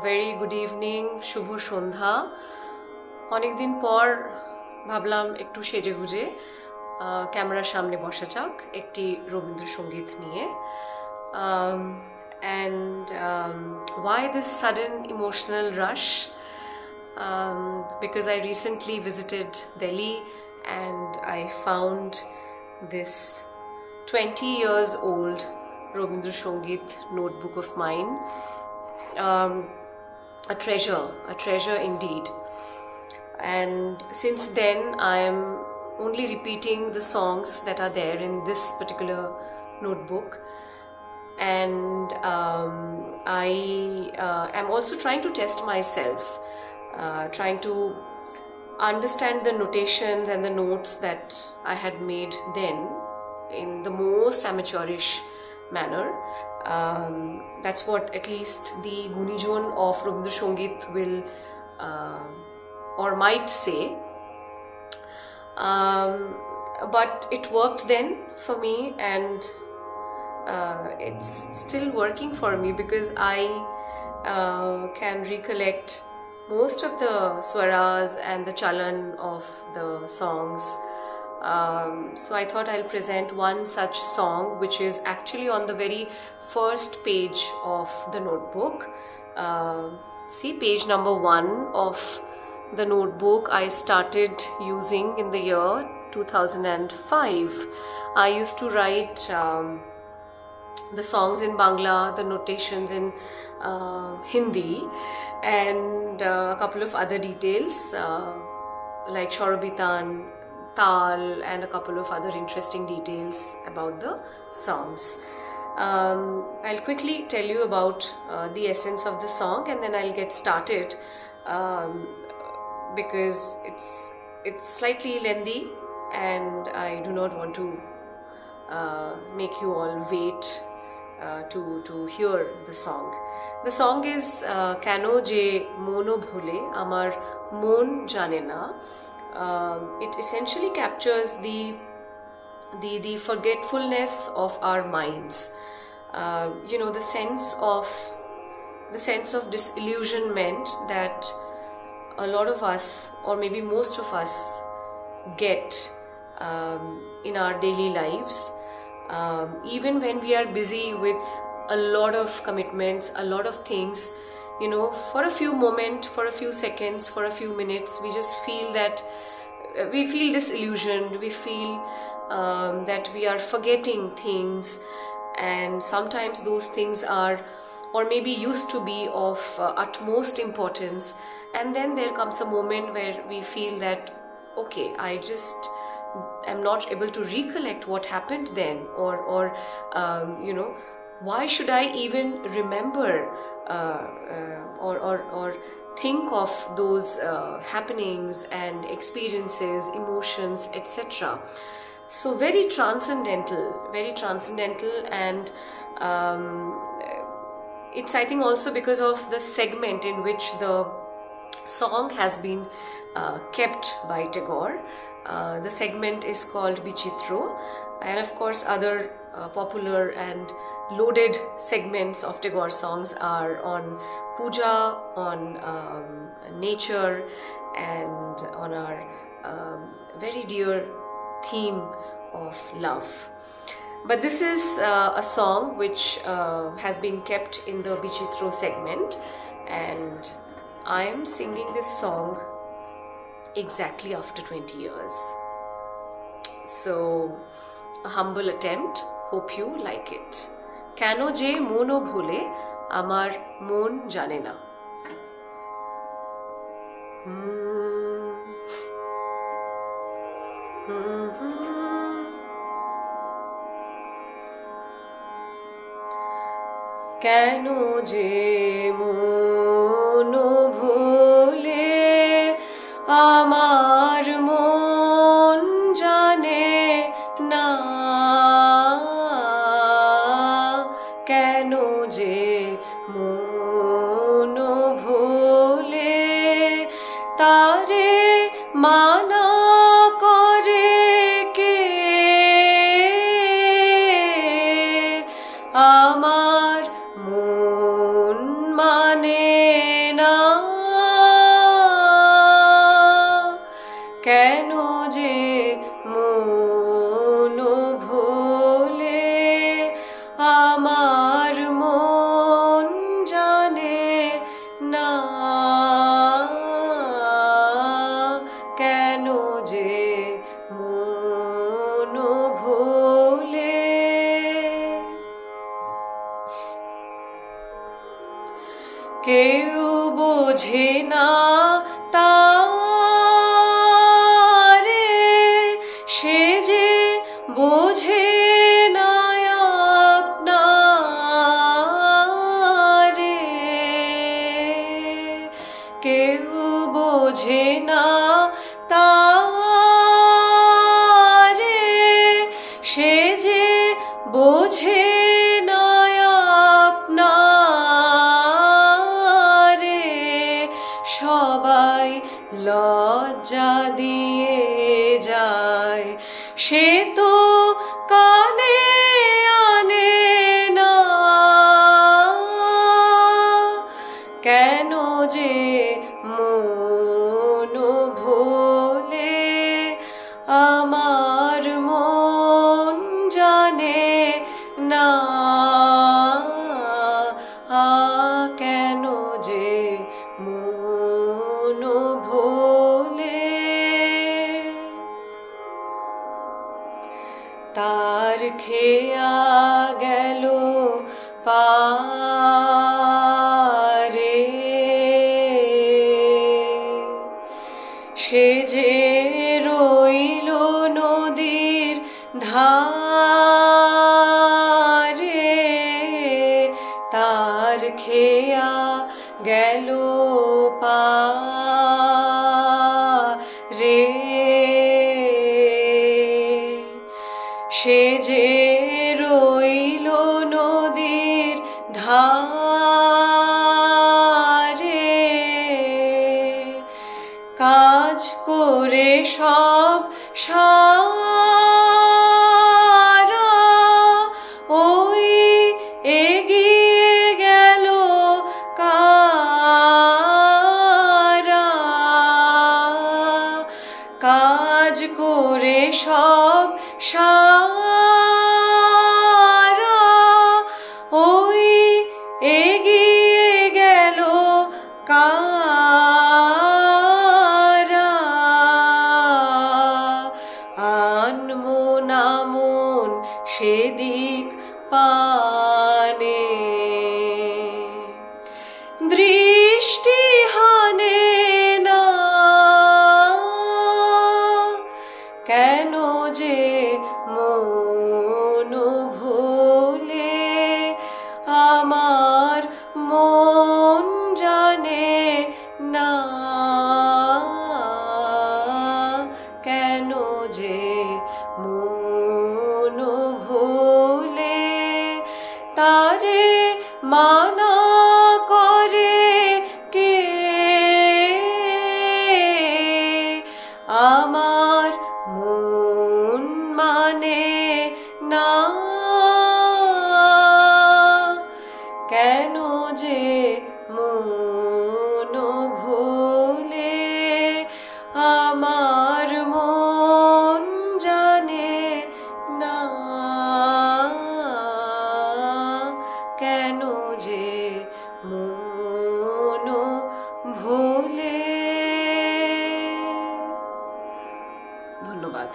very good evening, শুভ সন্ধ্যা। অনেকদিন পর ভাবলাম একটু সেজেগুজে ক্যামেরার সামনে বসা যাক একটি রবীন্দ্রসঙ্গীত নিয়ে। And why this sudden emotional rush? Because I recently visited Delhi and I found this 20 years old Rabindrasangit notebook of mine. A treasure indeed. And since then I am only repeating the songs that are there in this particular notebook, and I am also trying to test myself, trying to understand the notations and the notes that I had made then in the most amateurish manner. That's what at least the Gunijon of Rabindrasangit will or might say. But it worked then for me, and it's still working for me because I can recollect most of the swaras and the chalan of the songs. So I thought I'll present one such song which is actually on the very first page of the notebook. See, page number 1 of the notebook I started using in the year 2005. I used to write the songs in Bangla, the notations in Hindi, and a couple of other details like Shorobitan, Tal, and a couple of other interesting details about the songs. I'll quickly tell you about the essence of the song, and then I'll get started because it's slightly lengthy and I do not want to make you all wait to hear the song. The song is Keno Je Mono Bhule Amar Mon Jane Na. It essentially captures the forgetfulness of our minds. You know, the sense of disillusionment that a lot of us, or maybe most of us, get in our daily lives, even when we are busy with a lot of commitments, a lot of things. You know, for a few moments, for a few seconds, for a few minutes, we just feel that we feel disillusioned, we feel that we are forgetting things, and sometimes those things are, or maybe used to be, of utmost importance, and then there comes a moment where we feel that, okay, I just am not able to recollect what happened then, or you know, why should I even remember or think of those happenings and experiences, emotions, etc. So very transcendental, and it's, I think, also because of the segment in which the song has been kept by Tagore. The segment is called Bichitro, and of course other popular and loaded segments of Tagore songs are on puja, on nature, and on our very dear theme of love. But this is a song which has been kept in the Bichitro segment, and I am singing this song exactly after 20 years. So, a humble attempt, hope you like it. Keno je mono bhule amar mon jane na. Keno je mono bhule amar mon jane na. Keno je mono bhule tare mana kore ke amar mon mane কেউ বোঝে না তারে, সে যে বোঝে না আপনারে। কেউ বোঝে না তারে, সে যে বোঝে না আপনারে। সবাই লজ্জা দিয়ে যায়, সে তো কানে আনে না। কেন যে মন ভোলে, আমার মন জানে না। কেন যে মন ভোলে। তার খেয়া গেল পারে, সে যে রইল নদীর ধারে। তার খেয়া গেল পারে, সে যে রইল নদীর ধারে। কাজ করে সব সারা, ওই এগিয়ে গেল কারা। কাজ করে সব সারা, ওই এগিয়ে গেল কারা। আনমো না মন সেদিক পানে, দৃষ্টি হানে না। কেন যে মন ভোলে, আমার মন জানে না। কেন যে মন ভোলে, তারে মানা করে কে? আমার মন মানে না। কেন যে মন ভোলে, আমার মন জানে না। কেন যে মন ভোলে। ধন্যবাদ।